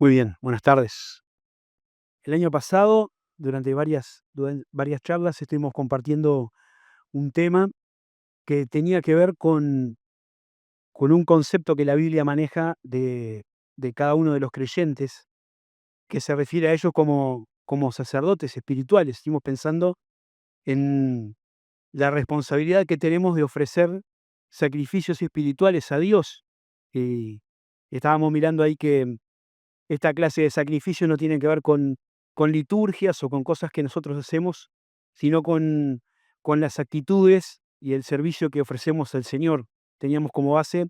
Muy bien, buenas tardes. El año pasado, durante varias charlas, estuvimos compartiendo un tema que tenía que ver con un concepto que la Biblia maneja de cada uno de los creyentes, que se refiere a ellos como sacerdotes espirituales. Estuvimos pensando en la responsabilidad que tenemos de ofrecer sacrificios espirituales a Dios. Y estábamos mirando ahí que esta clase de sacrificio no tiene que ver con liturgias o con cosas que nosotros hacemos, sino con las actitudes y el servicio que ofrecemos al Señor. Teníamos como base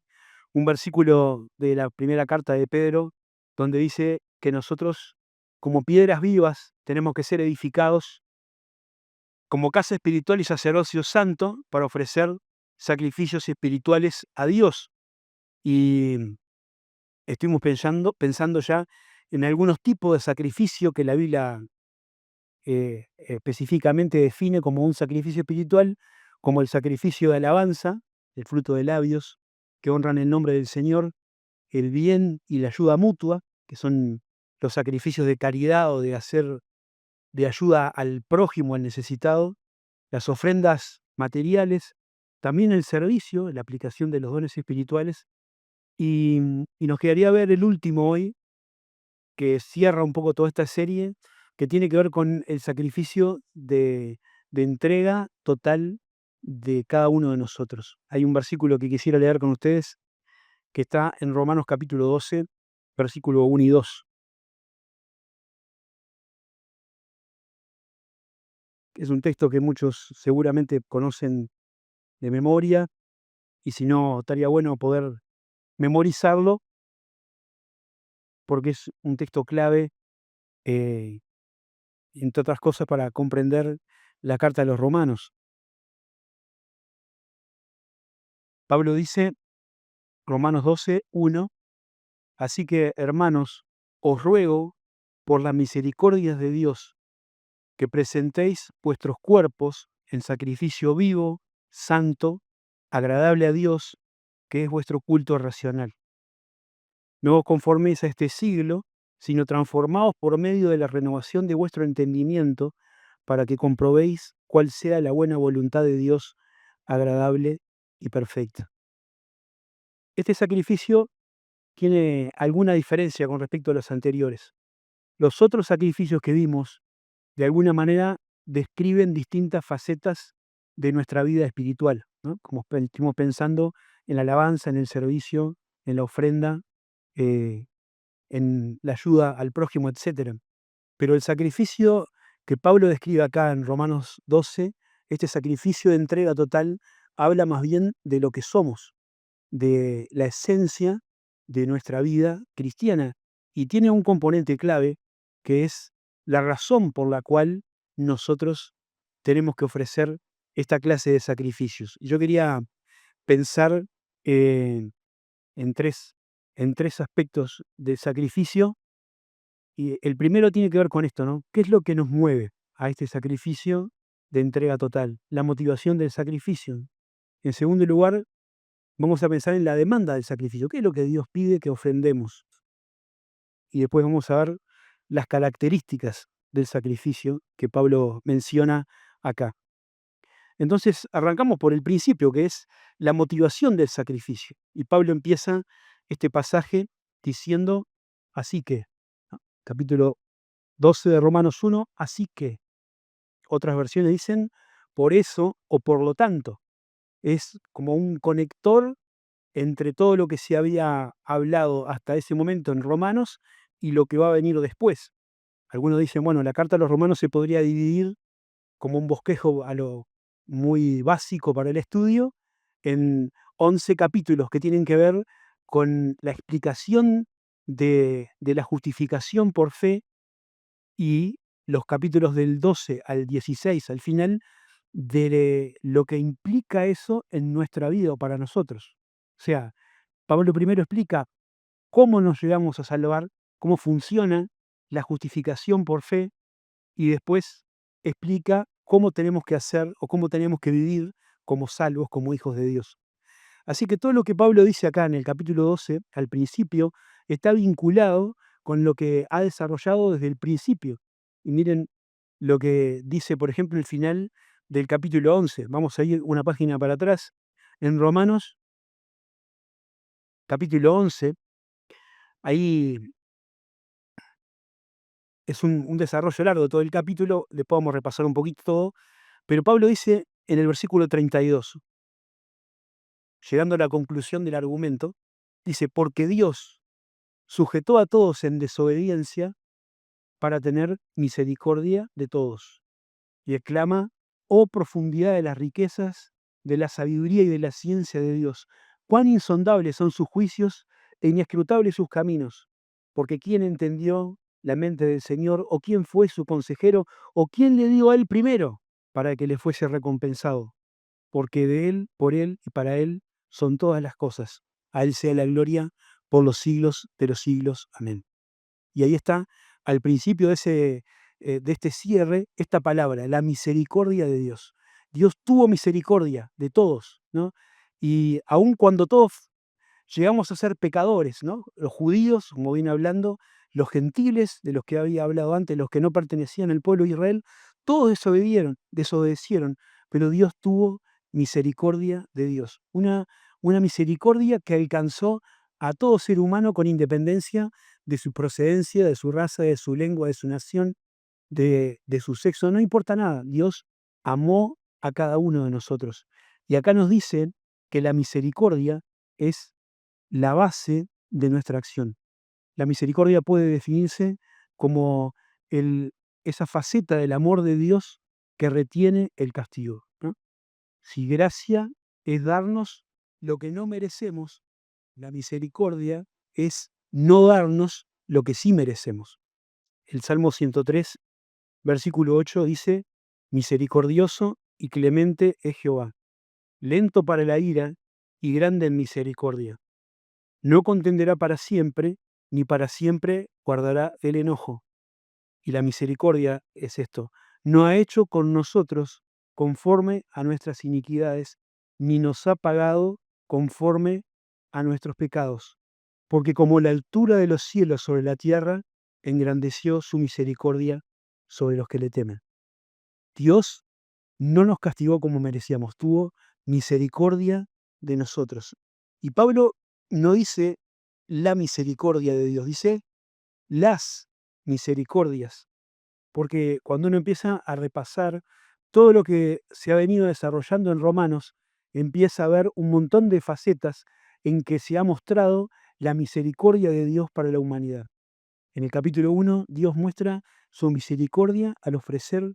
un versículo de la primera carta de Pedro, donde dice que nosotros, como piedras vivas, tenemos que ser edificados como casa espiritual y sacerdocio santo para ofrecer sacrificios espirituales a Dios. Y estuvimos pensando ya en algunos tipos de sacrificio que la Biblia específicamente define como un sacrificio espiritual, como el sacrificio de alabanza, el fruto de labios, que honran el nombre del Señor, el bien y la ayuda mutua, que son los sacrificios de caridad o de ayuda al prójimo, al necesitado, las ofrendas materiales, también el servicio, la aplicación de los dones espirituales, y nos quedaría ver el último hoy, que cierra un poco toda esta serie, que tiene que ver con el sacrificio de entrega total de cada uno de nosotros. Hay un versículo que quisiera leer con ustedes, que está en Romanos capítulo 12, versículo 1 y 2. Es un texto que muchos seguramente conocen de memoria, y si no, estaría bueno poder memorizarlo, porque es un texto clave, eh, entre otras cosas, para comprender la carta de los romanos. Pablo dice, Romanos 12, 1: Así que, hermanos, os ruego, por las misericordias de Dios, que presentéis vuestros cuerpos en sacrificio vivo, santo, agradable a Dios, que es vuestro culto racional. No os conforméis a este siglo, sino transformaos por medio de la renovación de vuestro entendimiento, para que comprobéis cuál sea la buena voluntad de Dios, agradable y perfecta. Este sacrificio tiene alguna diferencia con respecto a los anteriores. Los otros sacrificios que vimos, de alguna manera, describen distintas facetas de nuestra vida espiritual, ¿no? Como estuvimos pensando en la alabanza, en el servicio, en la ofrenda, eh, en la ayuda al prójimo, etcétera. Pero el sacrificio que Pablo describe acá en Romanos 12, este sacrificio de entrega total, habla más bien de lo que somos, de la esencia de nuestra vida cristiana, y tiene un componente clave, que es la razón por la cual nosotros tenemos que ofrecer esta clase de sacrificios. Y yo quería pensar en en tres en tres aspectos del sacrificio, y el primero tiene que ver con esto, ¿no? ¿Qué es lo que nos mueve a este sacrificio de entrega total? La motivación del sacrificio. En segundo lugar, vamos a pensar en la demanda del sacrificio. ¿Qué es lo que Dios pide que ofrendemos? Y después vamos a ver las características del sacrificio que Pablo menciona acá. Entonces, arrancamos por el principio, que es la motivación del sacrificio. Y Pablo empieza este pasaje diciendo, así que, ¿no? Capítulo 12 de Romanos 1, así que. Otras versiones dicen, por eso o por lo tanto. Es como un conector entre todo lo que se había hablado hasta ese momento en Romanos y lo que va a venir después. Algunos dicen, bueno, la carta a los romanos se podría dividir como un bosquejo a lo muy básico para el estudio, en 11 capítulos que tienen que ver con la explicación de la justificación por fe, y los capítulos del 12 al 16 al final, de lo que implica eso en nuestra vida o para nosotros. O sea, Pablo primero explica cómo nos llegamos a salvar, cómo funciona la justificación por fe, y después explica cómo tenemos que hacer o cómo tenemos que vivir como salvos, como hijos de Dios. Así que todo lo que Pablo dice acá en el capítulo 12, al principio, está vinculado con lo que ha desarrollado desde el principio. Y miren lo que dice, por ejemplo, el final del capítulo 11. Vamos a ir una página para atrás. En Romanos, capítulo 11, ahí es un desarrollo largo de todo el capítulo, le podemos repasar un poquito todo, pero Pablo dice en el versículo 32, llegando a la conclusión del argumento, dice, porque Dios sujetó a todos en desobediencia para tener misericordia de todos. Y exclama, oh profundidad de las riquezas, de la sabiduría y de la ciencia de Dios, cuán insondables son sus juicios e inescrutables sus caminos. Porque ¿quién entendió la mente del Señor? ¿O quién fue su consejero? ¿O quién le dio a él primero para que le fuese recompensado? Porque de él, por él y para él son todas las cosas. A él sea la gloria por los siglos de los siglos. Amén. Y ahí está, al principio de este cierre, esta palabra, la misericordia de Dios. Dios tuvo misericordia de todos, ¿no? Y aun cuando todos llegamos a ser pecadores, ¿no? Los judíos, como viene hablando, los gentiles, de los que había hablado antes, los que no pertenecían al pueblo de Israel, todos desobedecieron, pero Dios tuvo misericordia de Dios. Una misericordia que alcanzó a todo ser humano con independencia de su procedencia, de su raza, de su lengua, de su nación, de su sexo, no importa nada. Dios amó a cada uno de nosotros. Y acá nos dicen que la misericordia es la base de nuestra acción. La misericordia puede definirse como esa faceta del amor de Dios que retiene el castigo, ¿no? Si gracia es darnos lo que no merecemos, la misericordia es no darnos lo que sí merecemos. El Salmo 103, versículo 8 dice, misericordioso y clemente es Jehová, lento para la ira y grande en misericordia. No contenderá para siempre, ni para siempre guardará el enojo. Y la misericordia es esto, no ha hecho con nosotros conforme a nuestras iniquidades, ni nos ha pagado conforme a nuestros pecados. Porque como la altura de los cielos sobre la tierra, engrandeció su misericordia sobre los que le temen. Dios no nos castigó como merecíamos, tuvo misericordia de nosotros. Y Pablo no dice la misericordia de Dios, dice las misericordias, porque cuando uno empieza a repasar todo lo que se ha venido desarrollando en Romanos, empieza a ver un montón de facetas en que se ha mostrado la misericordia de Dios para la humanidad. En el capítulo 1, Dios muestra su misericordia al ofrecer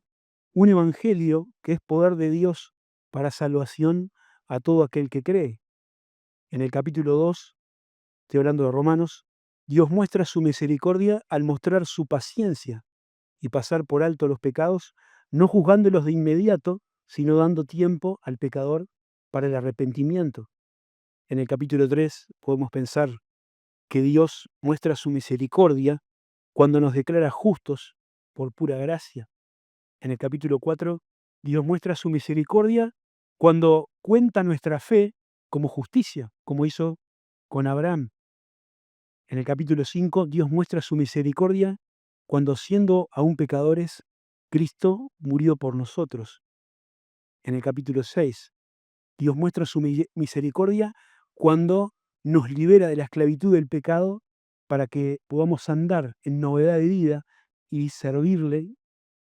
un evangelio que es poder de Dios para salvación a todo aquel que cree. En el capítulo 2, estoy hablando de Romanos, Dios muestra su misericordia al mostrar su paciencia y pasar por alto los pecados, no juzgándolos de inmediato, sino dando tiempo al pecador para el arrepentimiento. En el capítulo 3 podemos pensar que Dios muestra su misericordia cuando nos declara justos por pura gracia. En el capítulo 4, Dios muestra su misericordia cuando cuenta nuestra fe como justicia, como hizo con Abraham. En el capítulo 5, Dios muestra su misericordia cuando, siendo aún pecadores, Cristo murió por nosotros. En el capítulo 6, Dios muestra su misericordia cuando nos libera de la esclavitud del pecado para que podamos andar en novedad de vida y servirle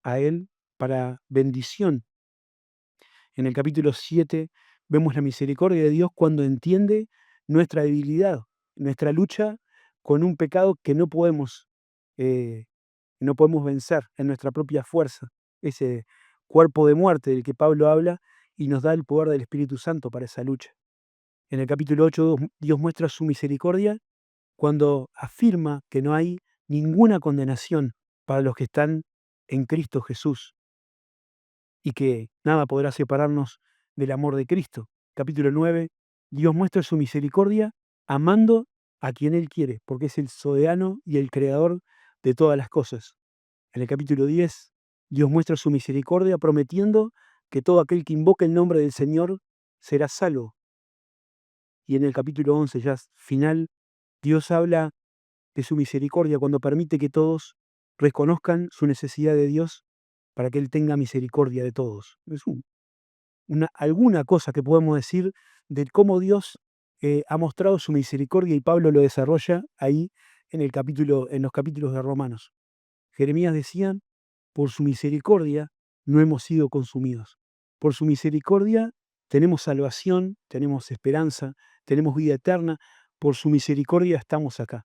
a Él para bendición. En el capítulo 7 vemos la misericordia de Dios cuando entiende nuestra debilidad, nuestra lucha con un pecado que eh, no podemos vencer en nuestra propia fuerza, ese cuerpo de muerte del que Pablo habla y nos da el poder del Espíritu Santo para esa lucha. En el capítulo 8 Dios muestra su misericordia cuando afirma que no hay ninguna condenación para los que están en Cristo Jesús y que nada podrá separarnos del amor de Cristo. Capítulo 9, Dios muestra su misericordia amando a quien Él quiere, porque es el soberano y el creador de todas las cosas. En el capítulo 10, Dios muestra su misericordia prometiendo que todo aquel que invoque el nombre del Señor será salvo. Y en el capítulo 11, ya final, Dios habla de su misericordia cuando permite que todos reconozcan su necesidad de Dios para que Él tenga misericordia de todos. Es alguna cosa que podemos decir de cómo Dios ha mostrado su misericordia y Pablo lo desarrolla ahí en los capítulos de Romanos. Jeremías decía, por su misericordia no hemos sido consumidos. Por su misericordia tenemos salvación, tenemos esperanza, tenemos vida eterna. Por su misericordia estamos acá.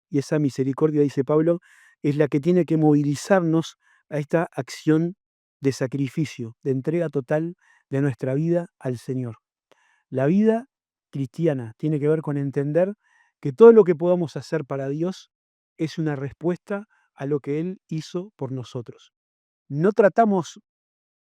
Y esa misericordia, dice Pablo, es la que tiene que movilizarnos a esta acción de sacrificio, de entrega total de nuestra vida al Señor. La vida cristiana tiene que ver con entender que todo lo que podamos hacer para Dios es una respuesta a lo que Él hizo por nosotros. No tratamos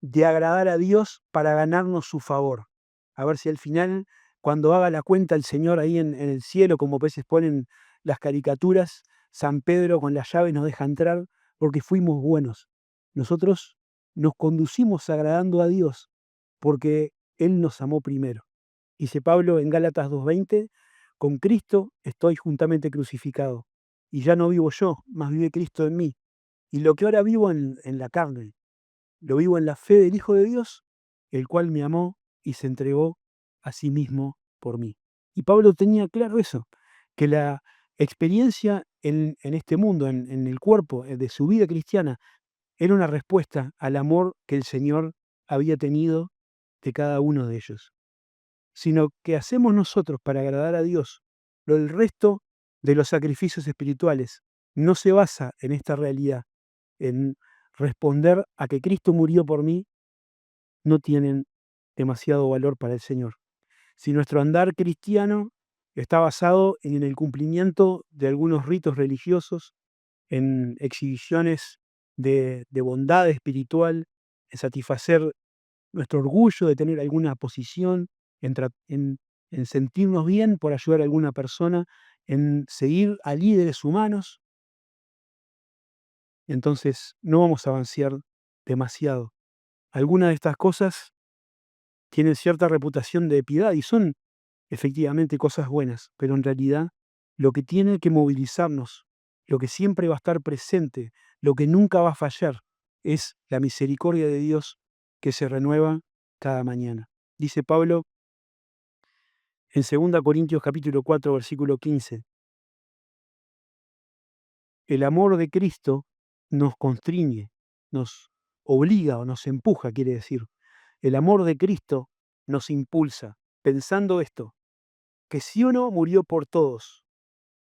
de agradar a Dios para ganarnos su favor. A ver si al final, cuando haga la cuenta el Señor ahí en el cielo, como a veces ponen las caricaturas, San Pedro con la llave nos deja entrar porque fuimos buenos. Nosotros nos conducimos agradando a Dios porque Él nos amó primero. Dice Pablo en Gálatas 2:20, con Cristo estoy juntamente crucificado, y ya no vivo yo, mas vive Cristo en mí. Y lo que ahora vivo en la carne, lo vivo en la fe del Hijo de Dios, el cual me amó y se entregó a sí mismo por mí. Y Pablo tenía claro eso, que la experiencia en este mundo, en el cuerpo de su vida cristiana, era una respuesta al amor que el Señor había tenido de cada uno de ellos. Sino que hacemos nosotros para agradar a Dios. El resto de los sacrificios espirituales no se basa en esta realidad, en responder a que Cristo murió por mí, no tienen demasiado valor para el Señor. Si nuestro andar cristiano está basado en el cumplimiento de algunos ritos religiosos, en exhibiciones de bondad espiritual, en satisfacer nuestro orgullo de tener alguna posición, en sentirnos bien por ayudar a alguna persona, en seguir a líderes humanos, entonces no vamos a avanzar demasiado. Algunas de estas cosas tienen cierta reputación de piedad y son efectivamente cosas buenas, pero en realidad lo que tiene que movilizarnos, lo que siempre va a estar presente, lo que nunca va a fallar, es la misericordia de Dios que se renueva cada mañana. Dice Pablo en 2 Corintios capítulo 4, versículo 15, el amor de Cristo nos constriñe, nos obliga o nos empuja, quiere decir. El amor de Cristo nos impulsa, pensando esto, que si uno murió por todos,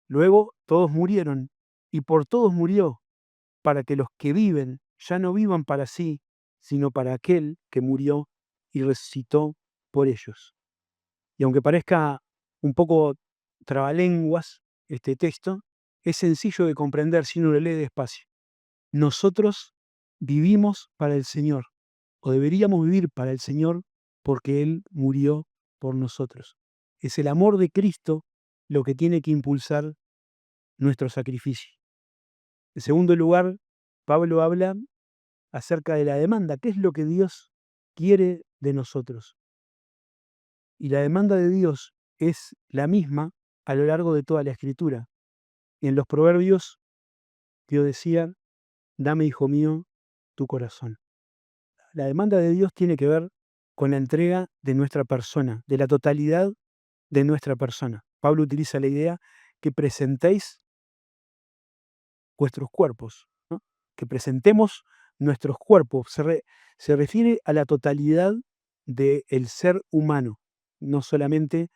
luego todos murieron, y por todos murió, para que los que viven ya no vivan para sí, sino para aquel que murió y resucitó por ellos. Y aunque parezca un poco trabalenguas este texto, es sencillo de comprender si uno lo lee despacio. Nosotros vivimos para el Señor, o deberíamos vivir para el Señor porque Él murió por nosotros. Es el amor de Cristo lo que tiene que impulsar nuestro sacrificio. En segundo lugar, Pablo habla acerca de la demanda. ¿Qué es lo que Dios quiere de nosotros? Y la demanda de Dios es la misma a lo largo de toda la Escritura. En los Proverbios, Dios decía, dame, hijo mío, tu corazón. La demanda de Dios tiene que ver con la entrega de nuestra persona, de la totalidad de nuestra persona. Pablo utiliza la idea que presentéis vuestros cuerpos, ¿no? Que presentemos nuestros cuerpos. Se refiere a la totalidad del ser humano, no solamente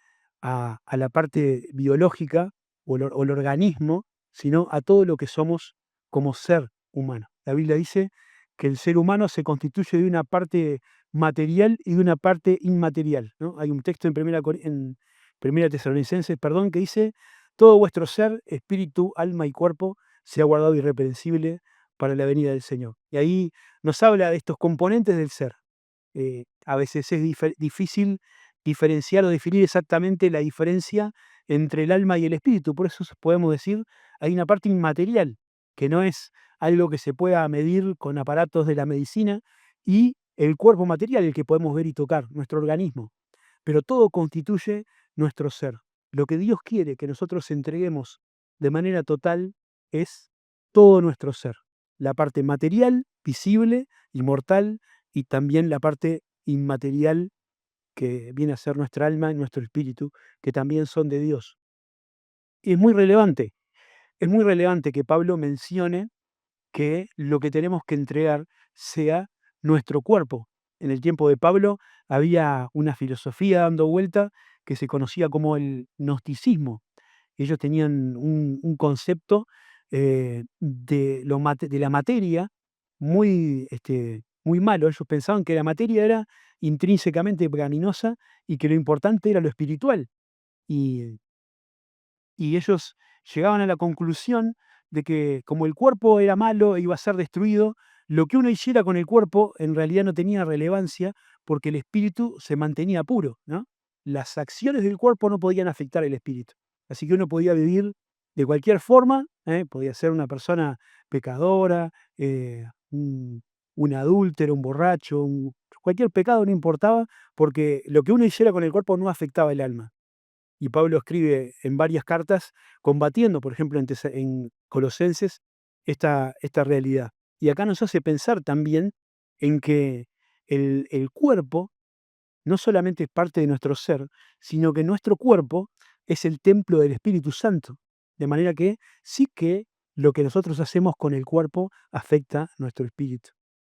a la parte biológica o el organismo, sino a todo lo que somos como ser humano. La Biblia dice que el ser humano se constituye de una parte material y de una parte inmaterial, ¿no? Hay un texto en Primera Tesalonicenses, perdón, que dice, todo vuestro ser, espíritu, alma y cuerpo sea guardado irreprensible para la venida del Señor. Y ahí nos habla de estos componentes del ser. A veces es difícil diferenciar o definir exactamente la diferencia entre el alma y el espíritu. Por eso podemos decir, hay una parte inmaterial, que no es algo que se pueda medir con aparatos de la medicina, y el cuerpo material, el que podemos ver y tocar, nuestro organismo. Pero todo constituye nuestro ser. Lo que Dios quiere que nosotros entreguemos de manera total es todo nuestro ser. La parte material, visible, inmortal, y también la parte inmaterial que viene a ser nuestra alma y nuestro espíritu, que también son de Dios. Y es muy relevante que Pablo mencione que lo que tenemos que entregar sea nuestro cuerpo. En el tiempo de Pablo había una filosofía dando vuelta que se conocía como el gnosticismo. Ellos tenían un concepto de la materia muy, muy malo. Ellos pensaban que la materia era intrínsecamente pecaminosa y que lo importante era lo espiritual. Y y ellos llegaban a la conclusión de que como el cuerpo era malo e iba a ser destruido, lo que uno hiciera con el cuerpo en realidad no tenía relevancia porque el espíritu se mantenía puro, ¿no? Las acciones del cuerpo no podían afectar el espíritu. Así que uno podía vivir de cualquier forma, podía ser una persona pecadora, un adúltero, un borracho, cualquier pecado no importaba, porque lo que uno hiciera con el cuerpo no afectaba el alma. Y Pablo escribe en varias cartas combatiendo, por ejemplo, en Colosenses, esta realidad. Y acá nos hace pensar también en que el cuerpo no solamente es parte de nuestro ser, sino que nuestro cuerpo es el templo del Espíritu Santo. De manera que sí que lo que nosotros hacemos con el cuerpo afecta nuestro espíritu.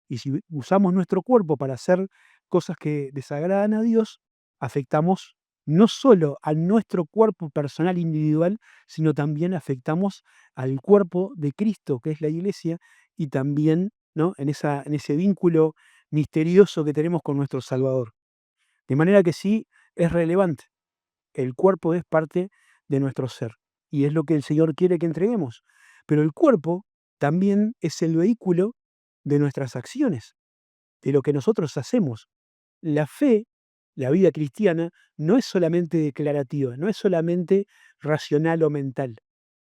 Y si usamos nuestro cuerpo para hacer cosas que desagradan a Dios, afectamos no solo a nuestro cuerpo personal individual, sino también afectamos al cuerpo de Cristo, que es la iglesia, y también, ¿no?, en ese vínculo misterioso que tenemos con nuestro Salvador. De manera que sí, es relevante. El cuerpo es parte de nuestro ser y es lo que el Señor quiere que entreguemos. Pero el cuerpo también es el vehículo de nuestras acciones, de lo que nosotros hacemos. La fe, la vida cristiana, no es solamente declarativa, no es solamente racional o mental.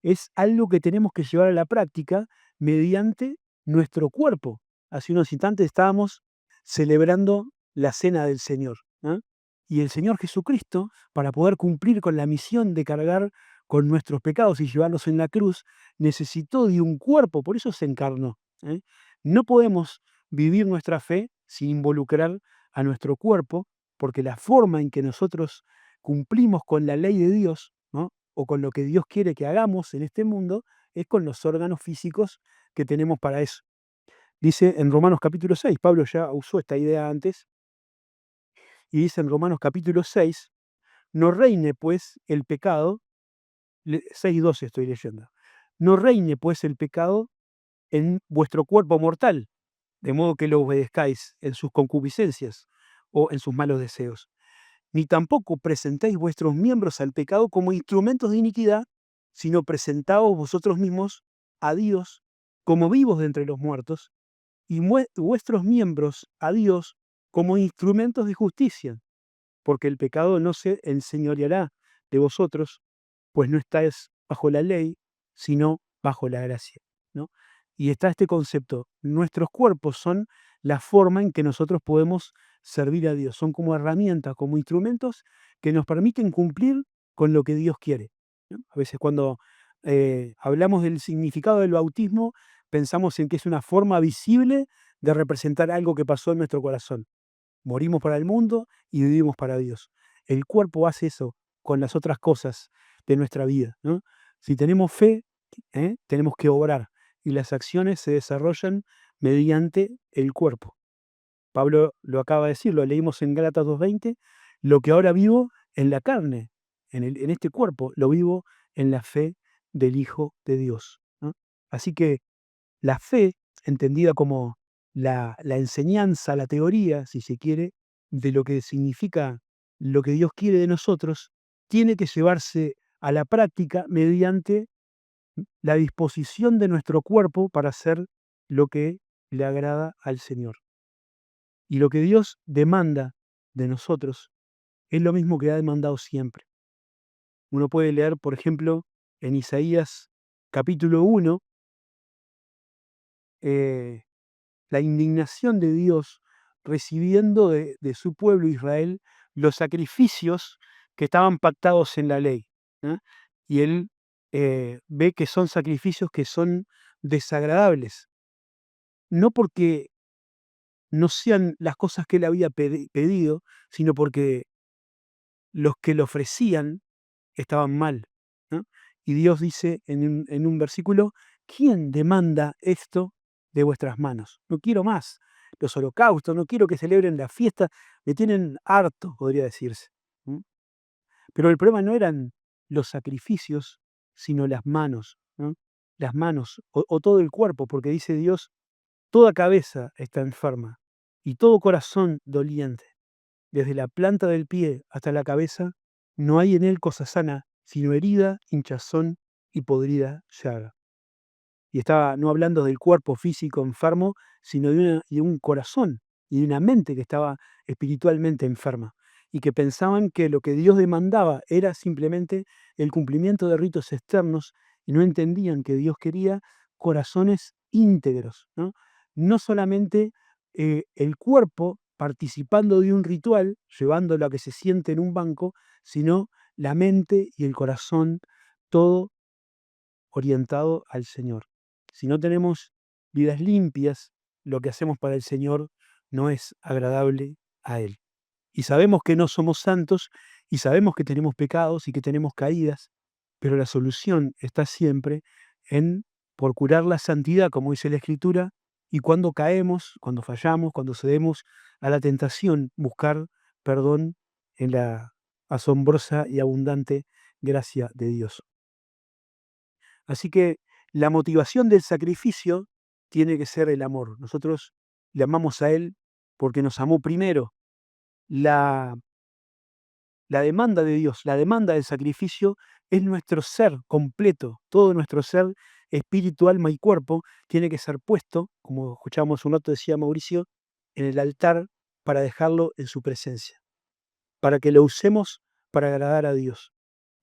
Es algo que tenemos que llevar a la práctica mediante nuestro cuerpo. Hace unos instantes estábamos celebrando la cena del Señor, ¿ah? Y el Señor Jesucristo, para poder cumplir con la misión de cargar con nuestros pecados y llevarlos en la cruz, necesitó de un cuerpo, por eso se encarnó, ¿eh? No podemos vivir nuestra fe sin involucrar a nuestro cuerpo, porque la forma en que nosotros cumplimos con la ley de Dios, ¿no?, o con lo que Dios quiere que hagamos en este mundo, es con los órganos físicos que tenemos para eso. Dice en Romanos capítulo 6, Pablo ya usó esta idea antes, y dice en Romanos capítulo 6, no reine pues el pecado, 6:12 estoy leyendo, no reine pues el pecado en vuestro cuerpo mortal, de modo que lo obedezcáis en sus concupiscencias o en sus malos deseos. Ni tampoco presentéis vuestros miembros al pecado como instrumentos de iniquidad, sino presentaos vosotros mismos a Dios como vivos de entre los muertos, y vuestros miembros a Dios como instrumentos de justicia, porque el pecado no se enseñoreará de vosotros, pues no estáis bajo la ley, sino bajo la gracia, ¿no? Y está este concepto, nuestros cuerpos son la forma en que nosotros podemos servir a Dios, son como herramientas, como instrumentos que nos permiten cumplir con lo que Dios quiere, ¿no? A veces cuando hablamos del significado del bautismo, pensamos en que es una forma visible de representar algo que pasó en nuestro corazón. Morimos para el mundo y vivimos para Dios. El cuerpo hace eso con las otras cosas de nuestra vida, ¿no? Si tenemos fe, tenemos que obrar y las acciones se desarrollan mediante el cuerpo. Pablo lo acaba de decir, lo leímos en Gálatas 2:20, lo que ahora vivo en la carne, en este cuerpo, lo vivo en la fe del Hijo de Dios, ¿no? Así que la fe, entendida como la enseñanza, la teoría, si se quiere, de lo que significa lo que Dios quiere de nosotros, tiene que llevarse a la práctica mediante la disposición de nuestro cuerpo para hacer lo que le agrada al Señor. Y lo que Dios demanda de nosotros es lo mismo que ha demandado siempre. Uno puede leer, por ejemplo, en Isaías capítulo 1, la indignación de Dios recibiendo de su pueblo Israel los sacrificios que estaban pactados en la ley, ¿ah? Y él ve que son sacrificios que son desagradables, no porque no sean las cosas que él había pedido, sino porque los que le ofrecían estaban mal, ¿no? Y Dios dice en un versículo: "¿Quién demanda esto de vuestras manos? No quiero más los holocaustos, no quiero que celebren la fiesta, me tienen harto", podría decirse, ¿mm? Pero el problema no eran los sacrificios, sino las manos, ¿no? Las manos o todo el cuerpo, porque dice Dios: "Toda cabeza está enferma y todo corazón doliente. Desde la planta del pie hasta la cabeza, no hay en él cosa sana, sino herida, hinchazón y podrida llaga". Y estaba no hablando del cuerpo físico enfermo, sino de un corazón y de una mente que estaba espiritualmente enferma, y que pensaban que lo que Dios demandaba era simplemente el cumplimiento de ritos externos, y no entendían que Dios quería corazones íntegros, ¿no? No solamente, el cuerpo participando de un ritual, llevándolo a que se siente en un banco, sino la mente y el corazón, todo orientado al Señor. Si no tenemos vidas limpias, lo que hacemos para el Señor no es agradable a Él. Y sabemos que no somos santos y sabemos que tenemos pecados y que tenemos caídas, pero la solución está siempre en procurar la santidad, como dice la Escritura, y cuando caemos, cuando fallamos, cuando cedemos a la tentación, buscar perdón en la asombrosa y abundante gracia de Dios. Así que la motivación del sacrificio tiene que ser el amor. Nosotros le amamos a Él porque nos amó primero. La, la demanda de Dios, la demanda del sacrificio es nuestro ser completo. Todo nuestro ser, espíritu, alma y cuerpo, tiene que ser puesto, como escuchábamos un rato, decía Mauricio, en el altar para dejarlo en su presencia, para que lo usemos para agradar a Dios.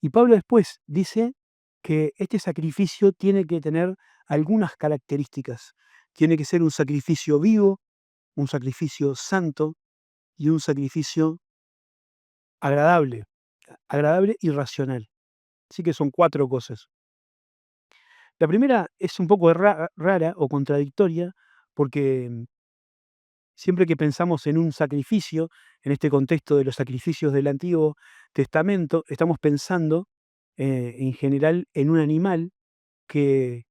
Y Pablo después dice que este sacrificio tiene que tener algunas características. Tiene que ser un sacrificio vivo, un sacrificio santo y un sacrificio agradable, agradable y racional. Así que son 4 cosas. La primera es un poco rara o contradictoria porque siempre que pensamos en un sacrificio, en este contexto de los sacrificios del Antiguo Testamento, estamos pensando en general en un animal que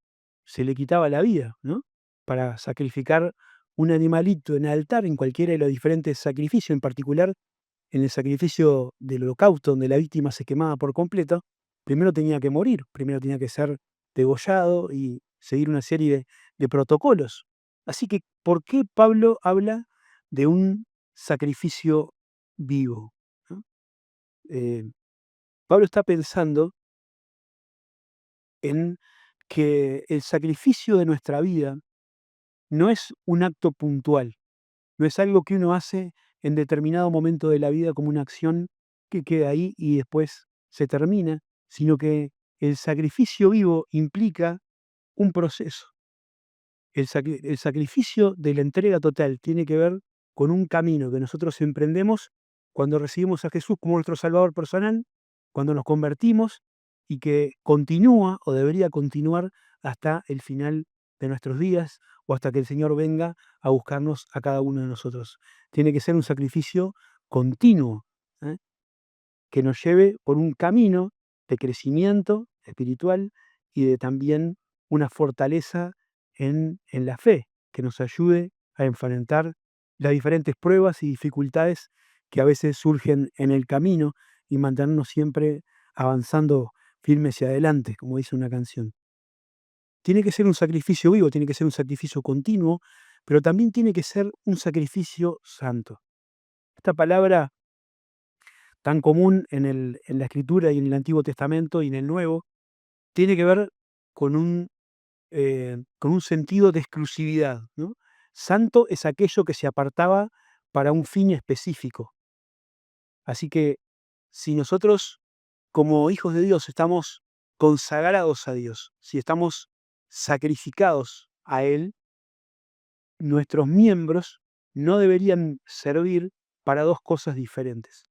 se le quitaba la vida, ¿no? Para sacrificar un animalito en altar en cualquiera de los diferentes sacrificios, en particular en el sacrificio del holocausto, donde la víctima se quemaba por completo, primero tenía que morir, primero tenía que ser degollado y seguir una serie de protocolos. Así que, ¿por qué Pablo habla de un sacrificio vivo? ¿No? Eh, Pablo está pensando en que el sacrificio de nuestra vida no es un acto puntual, no es algo que uno hace en determinado momento de la vida como una acción que queda ahí y después se termina, sino que el sacrificio vivo implica un proceso. El sacrificio de la entrega total tiene que ver con un camino que nosotros emprendemos cuando recibimos a Jesús como nuestro Salvador personal, cuando nos convertimos y que continúa o debería continuar hasta el final de nuestros días o hasta que el Señor venga a buscarnos a cada uno de nosotros. Tiene que ser un sacrificio continuo, ¿eh? Que nos lleve por un camino de crecimiento espiritual y de también una fortaleza en la fe, que nos ayude a enfrentar las diferentes pruebas y dificultades que a veces surgen en el camino y mantenernos siempre avanzando firmes hacia adelante, como dice una canción. Tiene que ser un sacrificio vivo, tiene que ser un sacrificio continuo, pero también tiene que ser un sacrificio santo. Esta palabra tan común en la Escritura y en el Antiguo Testamento y en el Nuevo, tiene que ver con con un sentido de exclusividad, ¿no? Santo es aquello que se apartaba para un fin específico. Así que si nosotros, como hijos de Dios, estamos consagrados a Dios, si estamos sacrificados a Él, nuestros miembros no deberían servir para 2 cosas diferentes.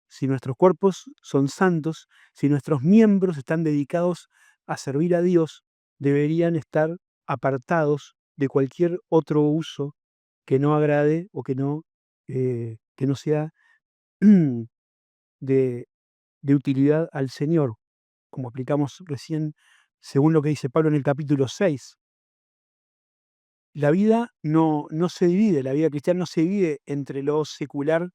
Si nuestros cuerpos son santos, si nuestros miembros están dedicados a servir a Dios deberían estar apartados de cualquier otro uso que no agrade o que no sea de, de utilidad al Señor, como aplicamos recién según lo que dice Pablo en el capítulo 6. La vida no se divide, la vida cristiana no se divide entre lo secular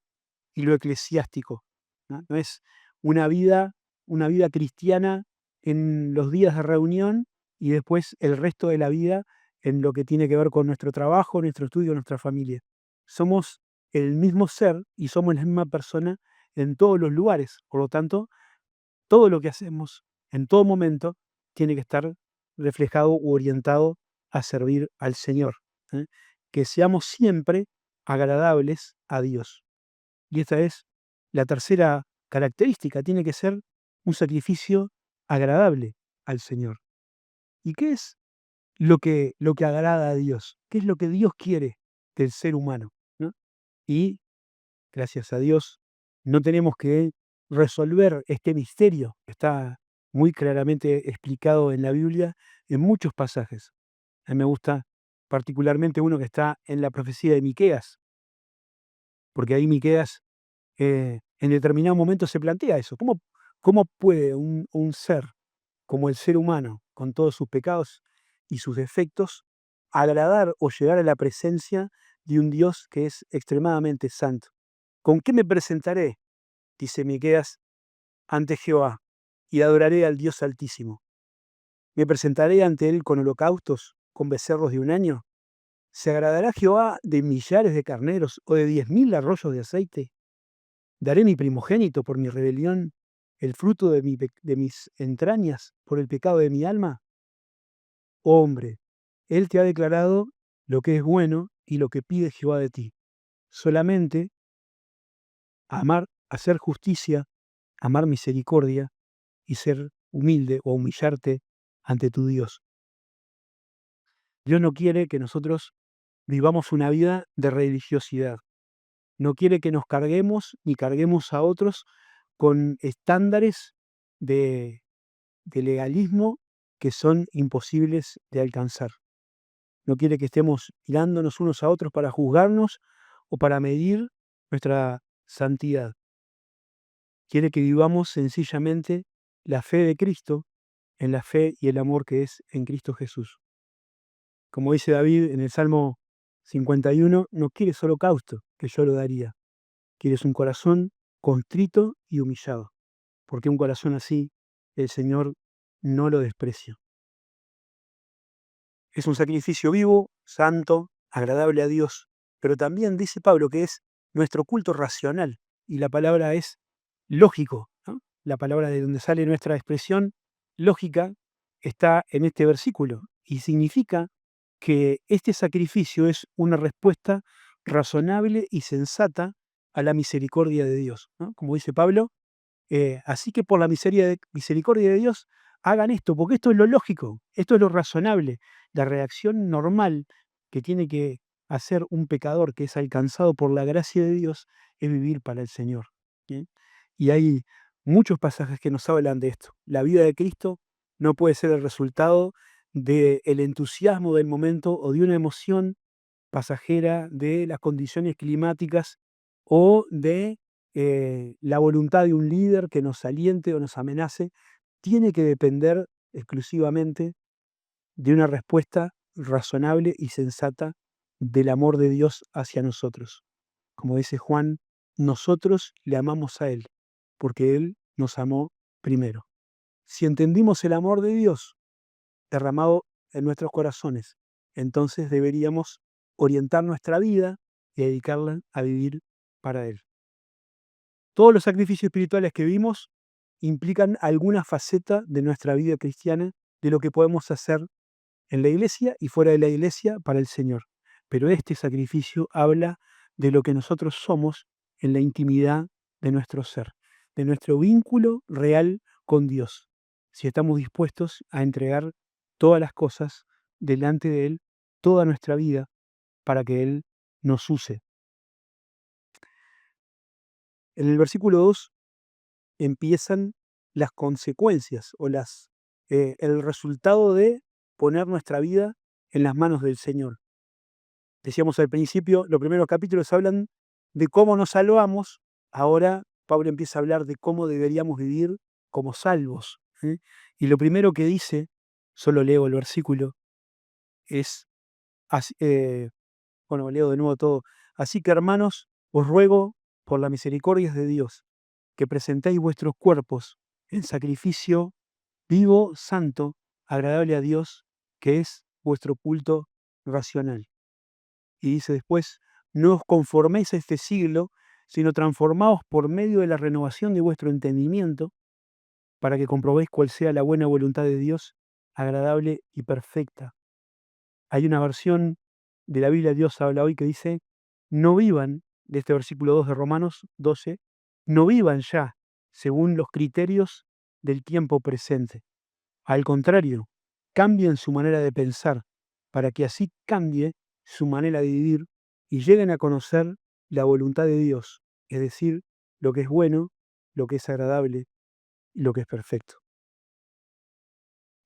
y lo eclesiástico, ¿no? No es una vida, una vida cristiana en los días de reunión y después el resto de la vida en lo que tiene que ver con nuestro trabajo, nuestro estudio, nuestra familia. Somos el mismo ser y somos la misma persona en todos los lugares. Por lo tanto, todo lo que hacemos en todo momento tiene que estar reflejado u orientado a servir al Señor, ¿eh? Que seamos siempre agradables a Dios. Y esta es la tercera característica, tiene que ser un sacrificio agradable al Señor. ¿Y qué es lo que agrada a Dios? ¿Qué es lo que Dios quiere del ser humano? ¿No? Y gracias a Dios, no tenemos que resolver este misterio que está muy claramente explicado en la Biblia en muchos pasajes. A mí me gusta particularmente uno que está en la profecía de Miqueas, porque ahí Miqueas en determinado momento se plantea eso. ¿Cómo puede un ser como el ser humano, con todos sus pecados y sus defectos, agradar o llegar a la presencia de un Dios que es extremadamente santo? ¿Con qué me presentaré? Dice Miqueas, ante Jehová, y adoraré al Dios Altísimo. ¿Me presentaré ante él con holocaustos, con becerros de un año? ¿Se agradará Jehová de millares de carneros o de 10.000 arroyos de aceite? ¿Daré mi primogénito por mi rebelión, el fruto de mis entrañas por el pecado de mi alma? Oh hombre, él te ha declarado lo que es bueno y lo que pide Jehová de ti. Solamente amar, hacer justicia, amar misericordia y ser humilde o humillarte ante tu Dios. Dios no quiere que nosotros vivamos una vida de religiosidad. No quiere que nos carguemos ni carguemos a otros con estándares de, de legalismo que son imposibles de alcanzar. No quiere que estemos mirándonos unos a otros para juzgarnos o para medir nuestra santidad. Quiere que vivamos sencillamente la fe de Cristo en la fe y el amor que es en Cristo Jesús. Como dice David en el Salmo 51, no quieres holocausto, que yo lo daría. Quieres un corazón contrito y humillado, porque un corazón así el Señor no lo desprecia. Es un sacrificio vivo, santo, agradable a Dios, pero también dice Pablo que es nuestro culto racional, y la palabra es lógico, ¿no? La palabra de donde sale nuestra expresión lógica está en este versículo, y significa que este sacrificio es una respuesta razonable y sensata a la misericordia de Dios, ¿no? Como dice Pablo, así que por la misericordia de Dios, hagan esto, porque esto es lo lógico, esto es lo razonable. La reacción normal que tiene que hacer un pecador que es alcanzado por la gracia de Dios es vivir para el Señor. ¿Sí? Y hay muchos pasajes que nos hablan de esto. La vida de Cristo no puede ser el resultado del entusiasmo del momento o de una emoción pasajera de las condiciones climáticas o de la voluntad de un líder que nos aliente o nos amenace, tiene que depender exclusivamente de una respuesta razonable y sensata del amor de Dios hacia nosotros. Como dice Juan, nosotros le amamos a Él, porque Él nos amó primero. Si entendimos el amor de Dios derramado en nuestros corazones, entonces deberíamos orientar nuestra vida y dedicarla a vivir para Él. Todos los sacrificios espirituales que vimos implican alguna faceta de nuestra vida cristiana, de lo que podemos hacer en la iglesia y fuera de la iglesia para el Señor. Pero este sacrificio habla de lo que nosotros somos en la intimidad de nuestro ser, de nuestro vínculo real con Dios. Si estamos dispuestos a entregar todas las cosas delante de Él, toda nuestra vida, para que Él nos use. En el versículo 2 empiezan las consecuencias o las el resultado de poner nuestra vida en las manos del Señor. Decíamos al principio, los primeros capítulos hablan de cómo nos salvamos, ahora Pablo empieza a hablar de cómo deberíamos vivir como salvos. Y lo primero que dice, solo leo el versículo, es, bueno, leo de nuevo todo. Así que hermanos, os ruego por las misericordias de Dios, que presentéis vuestros cuerpos en sacrificio vivo, santo, agradable a Dios, que es vuestro culto racional. Y dice después, no os conforméis a este siglo, sino transformaos por medio de la renovación de vuestro entendimiento, para que comprobéis cuál sea la buena voluntad de Dios, agradable y perfecta. Hay una versión de la Biblia Dios habla hoy que dice, no vivan, de este versículo 2 de Romanos 12, no vivan ya según los criterios del tiempo presente. Al contrario, cambien su manera de pensar para que así cambie su manera de vivir y lleguen a conocer la voluntad de Dios, es decir, lo que es bueno, lo que es agradable y lo que es perfecto.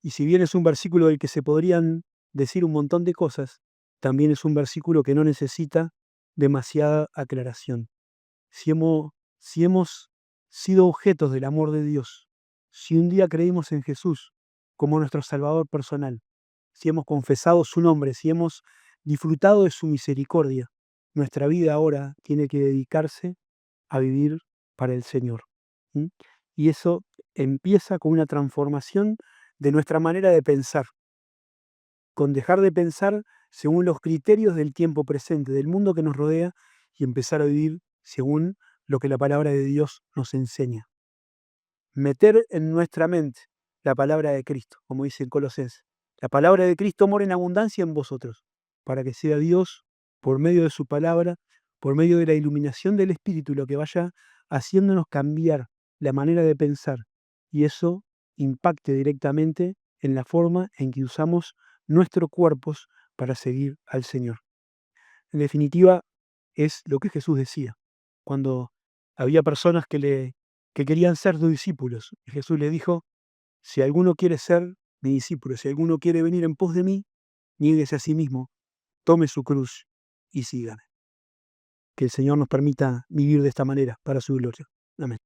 Y si bien es un versículo del que se podrían decir un montón de cosas, también es un versículo que no necesita demasiada aclaración. Si hemos sido objetos del amor de Dios, si un día creímos en Jesús como nuestro Salvador personal, si hemos confesado su nombre, si hemos disfrutado de su misericordia, nuestra vida ahora tiene que dedicarse a vivir para el Señor. ¿Mm? Y eso empieza con una transformación de nuestra manera de pensar, con dejar de pensar según los criterios del tiempo presente, del mundo que nos rodea, y empezar a vivir según lo que la palabra de Dios nos enseña. Meter en nuestra mente la palabra de Cristo, como dice en Colosenses. La palabra de Cristo mora en abundancia en vosotros, para que sea Dios, por medio de su palabra, por medio de la iluminación del Espíritu, lo que vaya haciéndonos cambiar la manera de pensar, y eso impacte directamente en la forma en que usamos nuestros cuerpos para seguir al Señor. En definitiva, es lo que Jesús decía. Cuando había personas que querían ser sus discípulos, y Jesús le dijo, si alguno quiere ser mi discípulo, si alguno quiere venir en pos de mí, niéguese a sí mismo, tome su cruz y sígame. Que el Señor nos permita vivir de esta manera para su gloria. Amén.